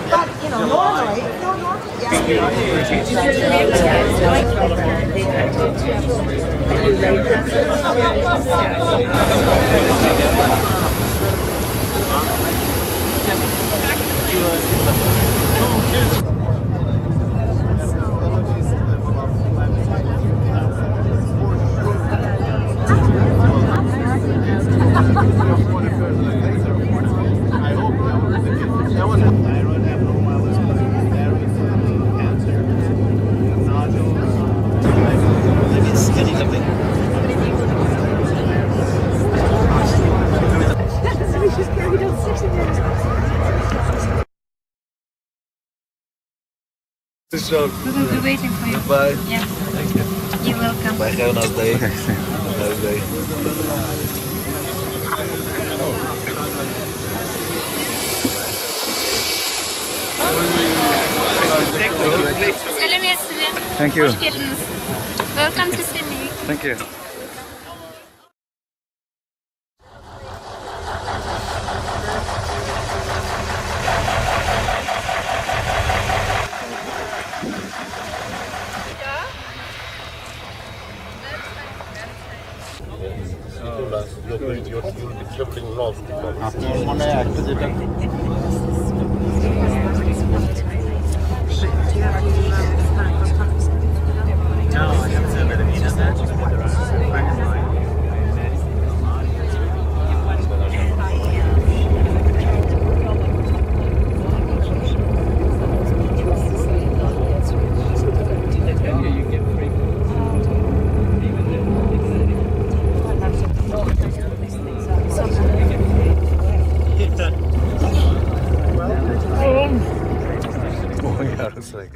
But you know, normally, We'll be waiting for you. Goodbye. Yeah. Thank you. You're welcome. Bye. Have a nice day. Have a day. Selam size. Thank you. Hoş geldiniz. Welcome to Semey. Thank you. You'll be traveling north because Yarısı like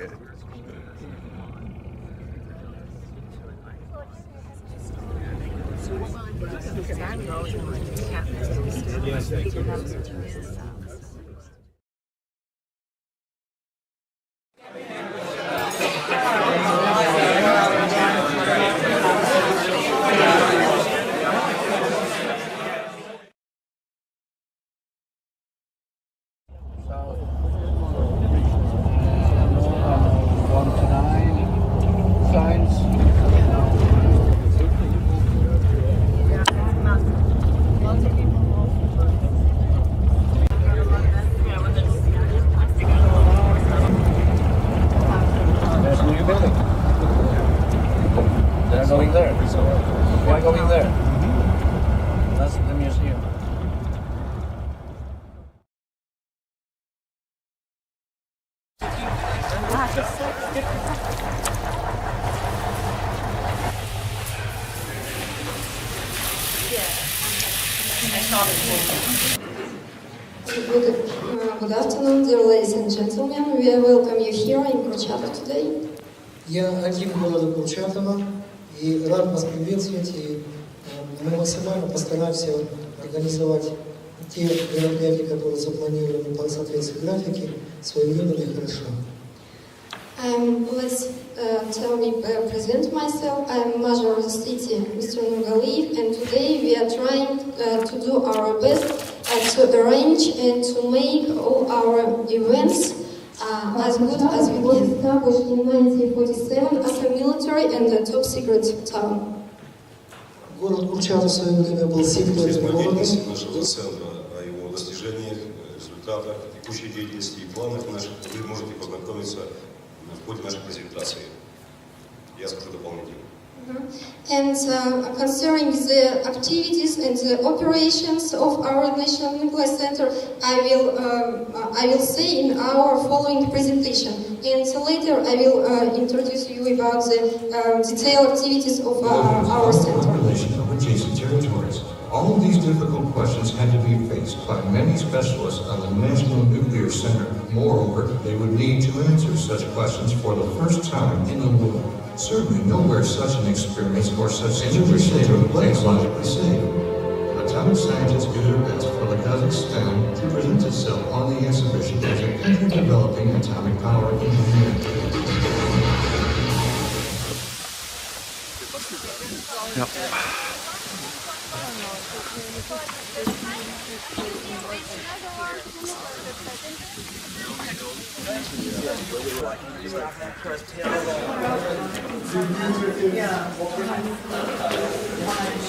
They're going there. Why going there? That's the museum. Good afternoon, dear ladies and gentlemen. We welcome you here in Курчатов today. Я один города Курчатова и рад вас приветствовать. И мы максимально постараемся организовать те мероприятия, которые запланированы по соответствию графике, своевременно и хорошо. Let me present myself. I'm Major of the city, Mr. Nurgaliyev, and today we are trying to do our best to arrange and to make all our events as good as we can. Established in 1947 as a military and a top secret town. Город Курчатов в свое время был секретным городом. нашего центра, о его достижениях, результатах, текущей деятельности и планах наших, вы можете познакомиться в ходе нашей презентации. Я скажу дополнительно. And concerning the activities and the operations of our National Nuclear Center, I will say in our following presentation. And later I will introduce you about the detailed activities of our center. Adjacent territories. All of these difficult questions had to be faced by many specialists on the National Nuclear Center. Moreover, they would need to answer such questions for the first time in the world. Certainly nowhere such an experience or such innovation took place, logically say. Atomic scientists do their best for the Kazakhstan to present itself on the exhibition as a country developing atomic power engineering. Yep.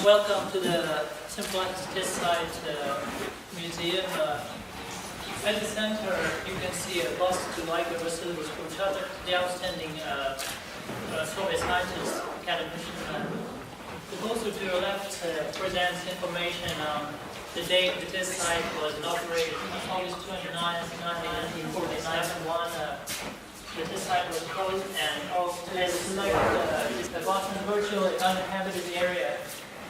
Welcome to the Simplex Test Site Museum. At the center, you can see a bust to Liga Vasilyevich Kurchatov, the outstanding Soviet scientist, academician. The poster to your left presents information on the date the test site was inaugurated, August 29, 1949, the test site was closed, and has selected a vast and virtually uninhabited area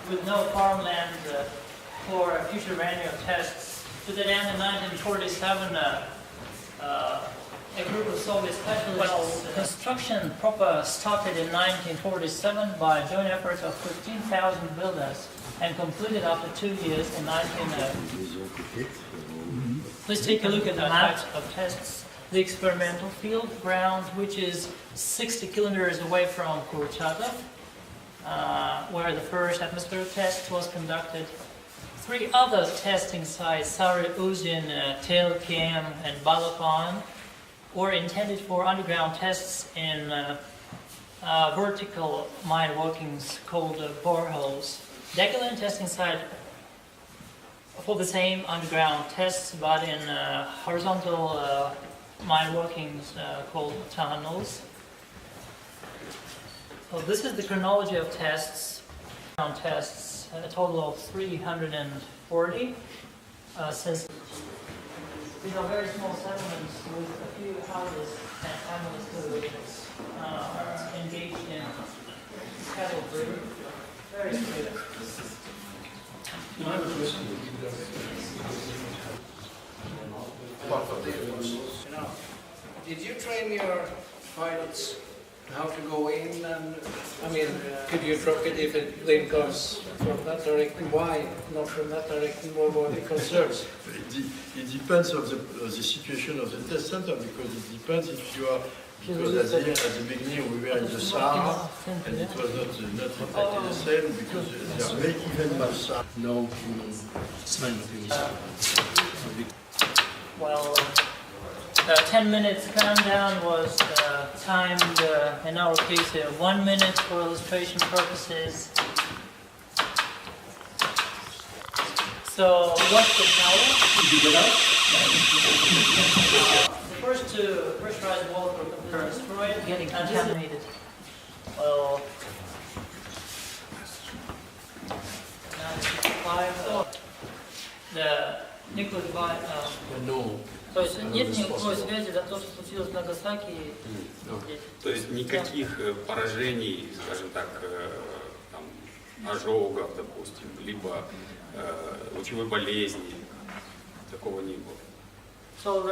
with no farmland for future manual tests. To that end, in 1947, a group of Soviet specialists. Construction proper started in 1947 by a joint effort of 15,000 builders and completed after 2 years in 1990. Let's take a look at the map of tests. The experimental field ground, which is 60 kilometers away from Kurchatov, where the first atmospheric test was conducted. 3 other testing sites, Sary-Uzin, Tel-Kem, and Balapan, were intended for underground tests in vertical mine workings called boreholes. Dagolin testing site for the same underground tests, but in horizontal mine workings called tunnels. So this is the chronology of tests. A total of 340 since. These are very small settlements with a few houses and families who are engaged in cattle breeding. Very good. I have a question. Did you train your pilots how to go in? And I mean, could you drop it if it then goes from that direction? Why not from that direction? What were the concerns? It depends on the situation of the test center, because it depends if you are, because at the beginning we were in the Sahara and it was not exactly the same, because there may even be Sahara. No, Well, 10 minutes countdown was timed, in our case, 1 minute for illustration purposes. So, what's the power? The first 2 pressurized walls were completely destroyed, getting contaminated. Well, now this is 5. The nuclear device. No. То есть нет никакой связи за то, что случилось в Нагасаки? То есть никаких поражений, скажем так, там, ожогов, допустим, либо лучевой болезни, такого не было. So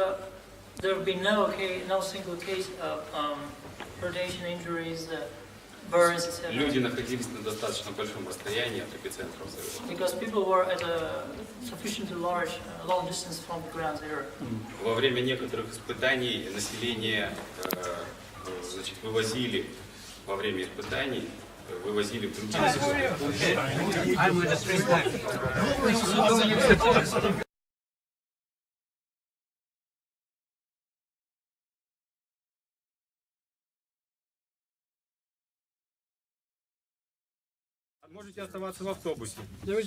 there have been no single case of radiation injuries, burns, etc. Люди находились на достаточно большом расстоянии от эпицентра взрыва. Because people were at a sufficiently long distance from the ground zero. Во время некоторых испытаний население, значит, вывозили во время испытаний, вывозили в другие населенные. Можете оставаться в автобусе. There is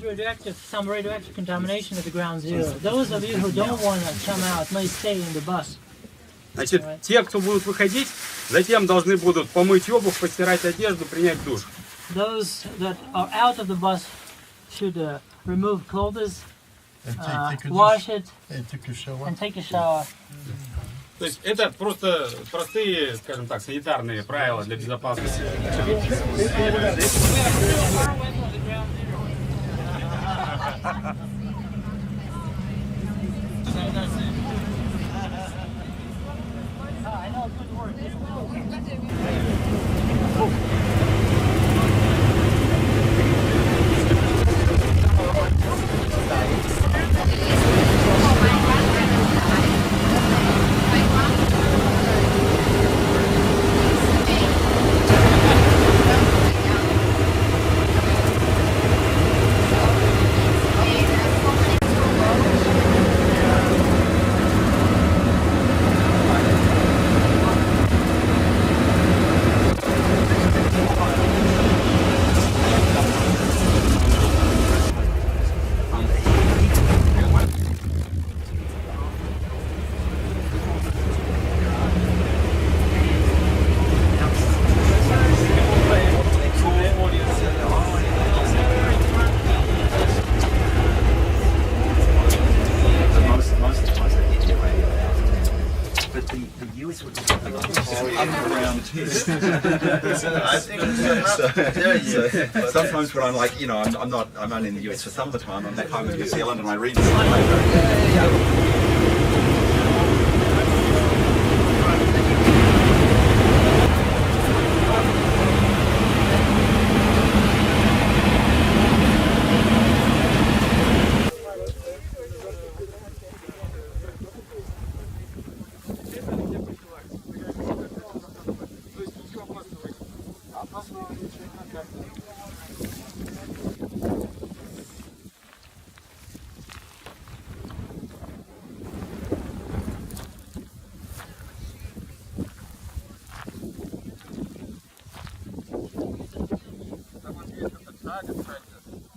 some radioactive contamination at the ground zero. Those of you who don't want to come out may stay in the bus. Значит, те, кто будут выходить, затем должны будут помыть обувь, постирать одежду, принять душ. Those that are out of the bus should remove clothes, wash it, and take a shower. То есть это просто простые, скажем так, санитарные правила для безопасности. Sometimes when I'm like, you know, I'm only in the US for some of the time, I'm back home in New Zealand and I read this.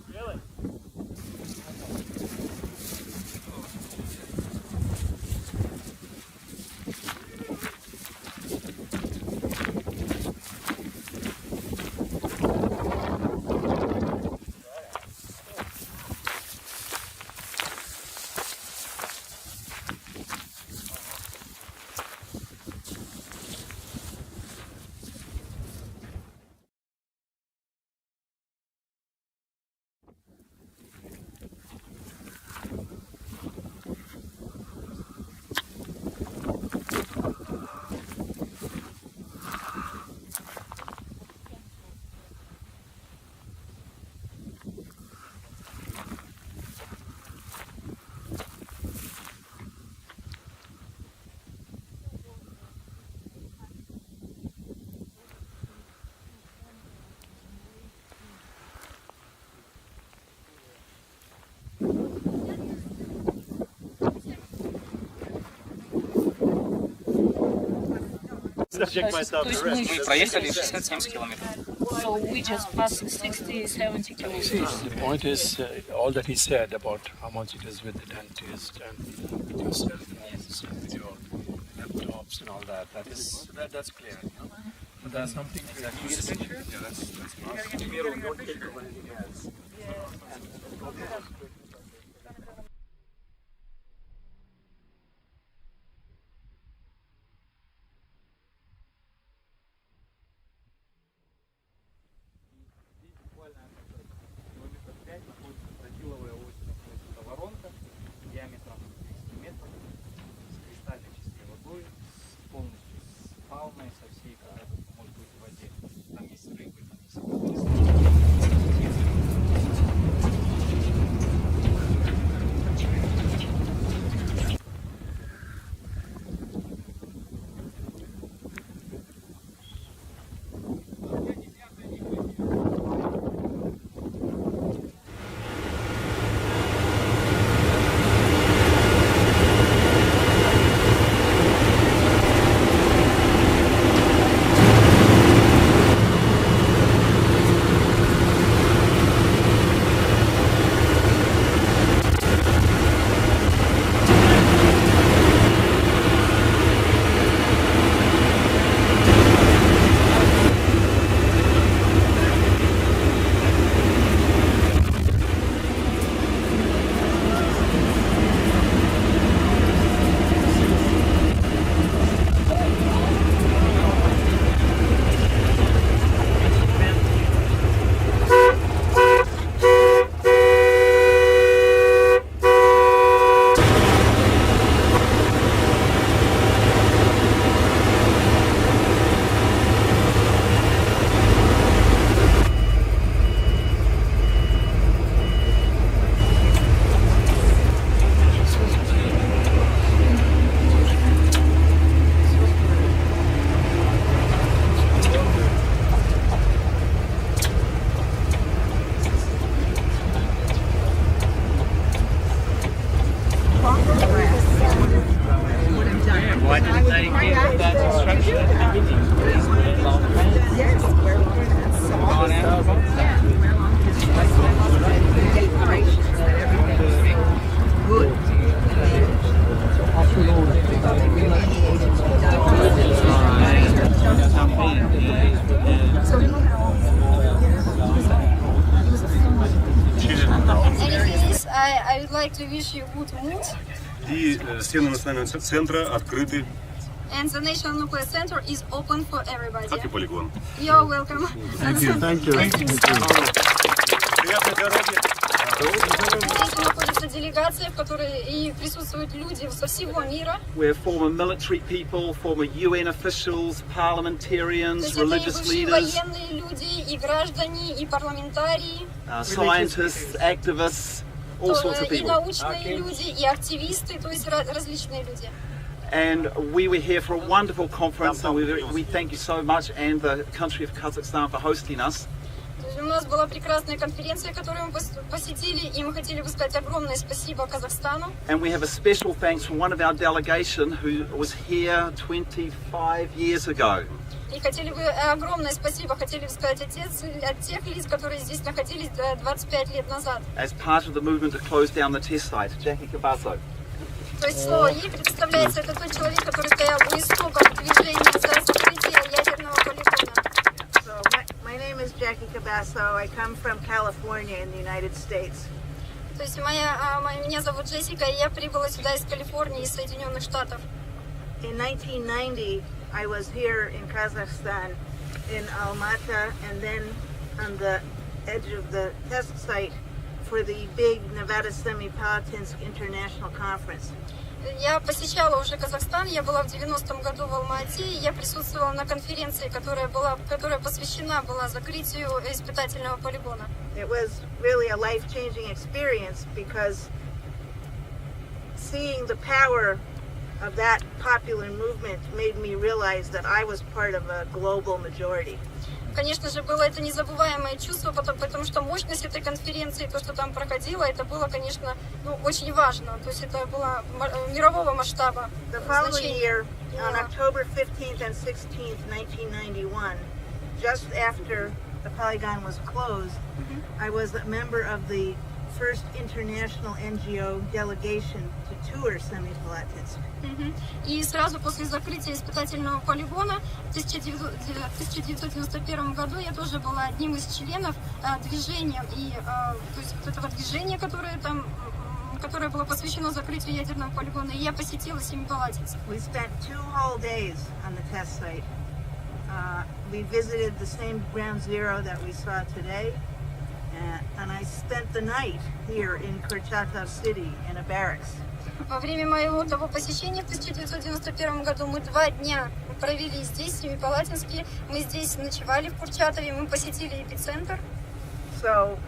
Really? Мы проехали 60-70 километров. So we just passed 60-70 kilometers. The point is all that he said about how much it is with the dentist and with your cell phones and with your laptops and all that. That's clear. You know? But there's something to actually picture. Yeah, that's awesome. Воронка диаметром 200 метров с кристально чистой водой, полностью с фауной, со всей, которая может быть в воде. Там есть рыбы, там есть like to wish you good mood. И стены национального центра открыты, And the National Nuclear Center is open for everybody. как и полигон. You're welcome. Thank you. Thank you. Приятной дороги. Здесь находится делегация, в которой и присутствуют люди со всего мира. We're former military people, former UN officials, То parliamentarians, есть это и religious бывшие leaders, военные люди, и граждане, и парламентарии, scientists, activists, all sorts of и people. научные люди, и активисты, то есть различные люди. And we were here for a wonderful conference, and we thank you so much, and the country of Kazakhstan for hosting us. То есть у нас была прекрасная конференция, которую мы посетили, и мы хотели бы сказать огромное спасибо Казахстану. And we have a special thanks from one of our delegation who was here 25 years ago. И хотели бы огромное спасибо, хотели бы сказать от тех лиц, которые здесь находились 25 лет назад. As part of the movement to close down the test site, Jackie Cabasso. То есть слово ей представляется, это тот человек, который стоял у истоков движения за закрытие ядерного полигона. So my name is Jackie Cabasso. I come from California in the United States. То есть меня зовут Джессика, и я прибыла сюда из Калифорнии, из Соединенных Штатов. In 1990, I was here in Kazakhstan, in Almaty, and then on the edge of the test site for the big Nevada Semey-Palatinsk International Conference. Я посещала уже Казахстан, я была в 90-м году в Алмате, и я присутствовала на конференции, которая посвящена была закрытию испытательного полигона. It was really a life-changing experience because seeing the power of that popular movement made me realize that I was part of a global majority. Конечно же, было это незабываемое чувство, потому что мощность этой конференции, то, что там проходило, это было, конечно, очень важно. То есть это было мирового масштаба. The following year, on October 15th and 16th, 1991, just after the polygon was closed, I was a member of the first international NGO delegation to tour Semey-Palatinsk. И сразу после закрытия испытательного полигона в 1991 году я тоже была одним из членов движения, то есть вот этого движения, которое было посвящено закрытию ядерного полигона, и я посетила Семипалатинск. We spent 2 whole days on the test site. We visited the same ground zero that we saw today. And I spent the night here in Kurchatov City in a barracks. Во время моего того посещения в 1991 году мы 2 дня провели здесь, в Семипалатинске. Мы здесь ночевали в Курчатове, мы посетили эпицентр. So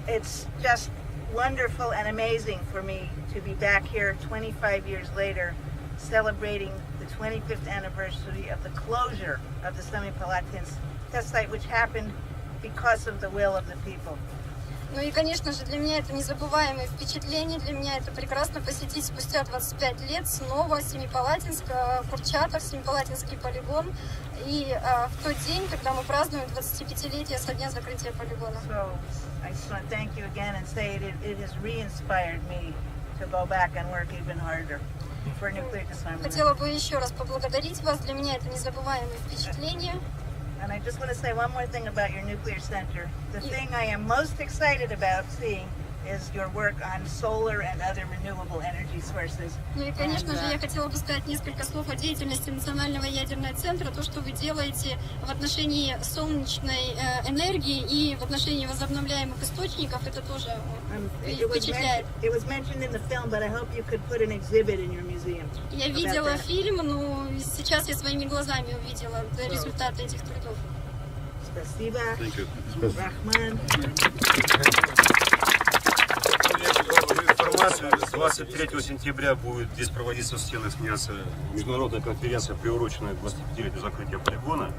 it's just wonderful and amazing for me to be back here 25 years later, celebrating the 25th anniversary of the closure of the Semey-Palatinsk test site, which happened because of the will of the people. Ну и, конечно же, для меня это незабываемое впечатление, для меня это прекрасно посетить спустя 25 лет снова Семипалатинск, Курчатов, Семипалатинский полигон, и в тот день, когда мы празднуем 25-летие со дня закрытия полигона. So I just want to thank you again and say it has re-inspired me to go back and work even harder for nuclear disarmament. Хотела бы еще раз поблагодарить вас, для меня это незабываемое впечатление. And I just want to say one more thing about your nuclear center. The thing I am most excited about seeing is your work on solar and other renewable energy sources. Ну и, конечно же, я хотела бы сказать несколько слов о деятельности Национального ядерного центра, то, что вы делаете в отношении солнечной энергии и в отношении возобновляемых источников, это тоже впечатляет. It was mentioned in the film, but I hope you could put an exhibit in your museum. Я видела фильм, но сейчас я своими глазами увидела результаты этих трудов. Спасибо. Рахман. Информацию. 23 сентября будет здесь проводиться в стенах СНИАСа международная конференция, приуроченная к 25-летию закрытия полигона.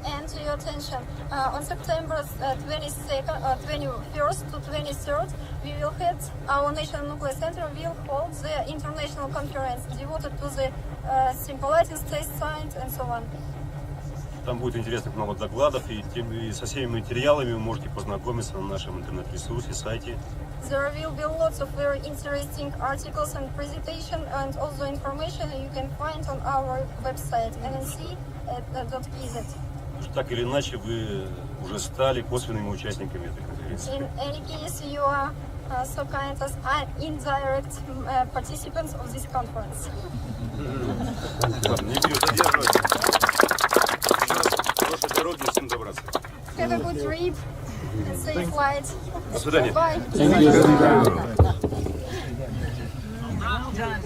And to your attention, on September 21st to 23rd, we will have our National Nuclear Center will hold the international conference devoted to the Semey-Palatinsk test site and so on. Там будет интересных много докладов, и со всеми материалами вы можете познакомиться на нашем интернет-ресурсе, сайте. There will be lots of very interesting articles and presentation and also information you can find on our website nnc.kz. Так или иначе, вы уже стали косвенными участниками этой конференции. In any case, you are so kind as indirect participants of this conference. Ладно, не буду задерживать. Хорошей дороги, всем добраться. Have a good trip and safe flight. До свидания. Bye. Well done.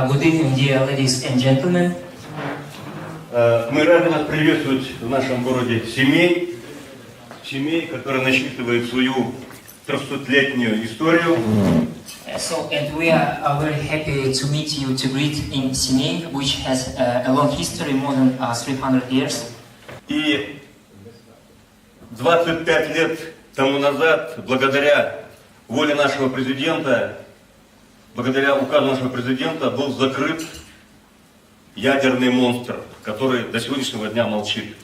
Good evening, dear ladies and gentlemen. Мы рады вас приветствовать в нашем городе Семей. Семей, который насчитывает свою 300-летнюю историю. And we are very happy to meet you, to greet in Semey, which has a long history, more than 300 years. И 25 лет тому назад, благодаря воле нашего президента, благодаря указу нашего президента, был закрыт ядерный монстр, который до сегодняшнего дня молчит.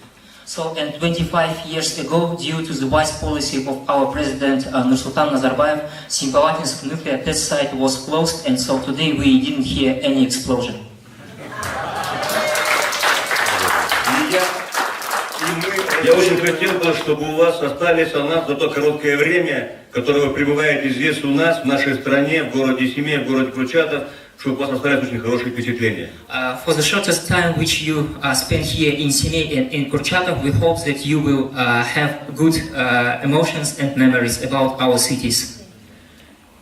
So, and 25 years ago, due to the wise policy of our president Nursultan Nazarbayev, Semipalatinsk nuclear test site was closed, and so today we didn't hear any explosion. Я очень хотел бы, чтобы у вас остались о нас за то короткое время, которое вы пребываете здесь у нас, в нашей стране, в городе Семей, в городе Курчатов, чтобы у вас остались очень хорошие впечатления. For the shortest time which you spent here in Semey and in Kurchatov, we hope that you will have good emotions and memories about our cities.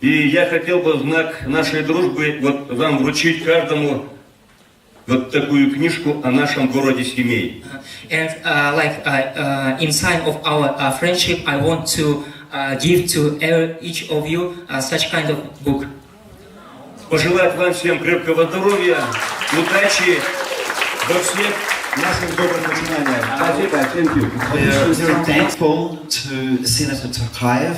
И я хотел бы в знак нашей дружбы вот вам вручить каждому вот такую книжку о нашем городе Семей. And in sign of our friendship, I want to give to each of you such kind of book. Пожелать вам всем крепкого здоровья, удачи во всех наших добрых начинаниях. Спасибо, thank you. We are very thankful to Senator Tokayev,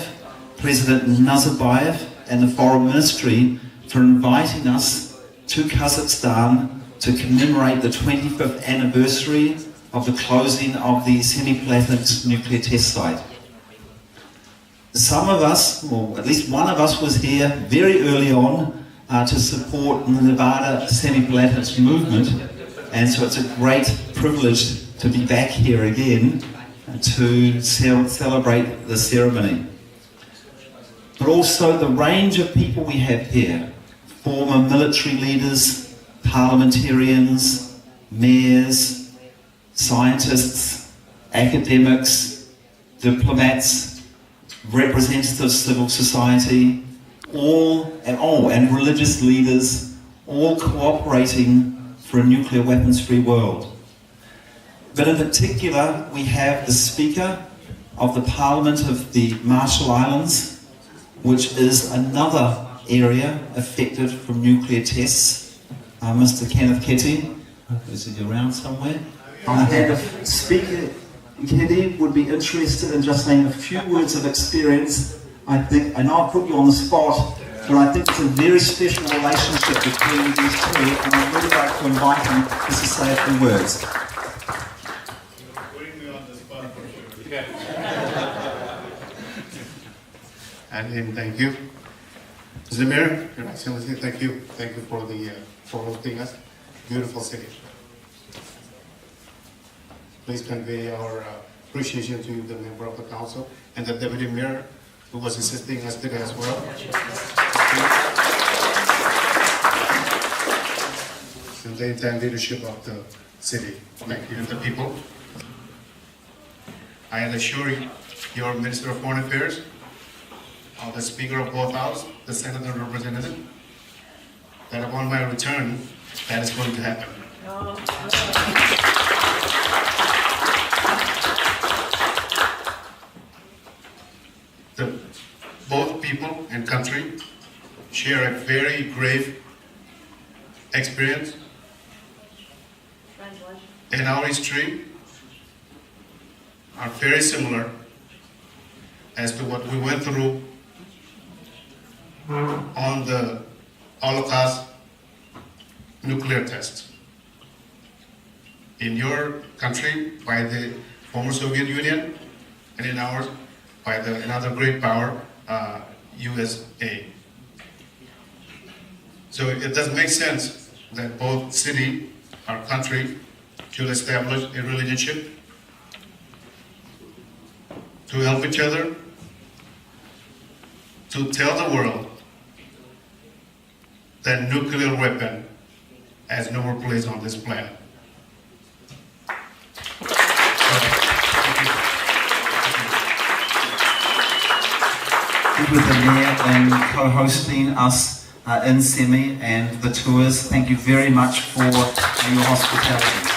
President Nazarbayev, and the Foreign Ministry for inviting us to Kazakhstan to commemorate the 25th anniversary of the closing of the Semipalatinsk nuclear test site. Some of us, or at least one of us, was here very early on to support the Nevada Semipalatinsk movement, and so it's a great privilege to be back here again to celebrate the ceremony. But also the range of people we have here, former military leaders, parliamentarians, mayors, scientists, academics, diplomats, representatives of civil society, and religious leaders, all cooperating for a nuclear weapons-free world. But in particular, we have the Speaker of the Parliament of the Marshall Islands, which is another area affected from nuclear tests, Mr. Kenneth Ketty. Is he around somewhere? And if Speaker Ketty would be interested in just saying a few words of experience, I think, and I'll put you on the spot, but I think it's a very special relationship between these two, and I'd really like to invite him just to say a few words. And thank you. Mr. Mayor, Your Excellency, thank you. Thank you for hosting us. Beautiful city. Please convey our appreciation to the member of the council and the deputy mayor who was assisting us today as well. And the entire leadership of the city. Thank you. And the people. I assure you, your Minister of Foreign Affairs, the Speaker of both houses, the Senate and Representative, that upon my return, that is going to happen. Both people and country share a very grave experience in our history, are very similar as to what we went through on the Holocaust nuclear test. In your country, by the former Soviet Union, and in ours, by another great power, USA. So it doesn't make sense that both city, our country, should establish a relationship to help each other, to tell the world that nuclear weapon has no more place on this planet. With the Mayor and co-hosting us in Semey and the tours. Thank you very much for your hospitality.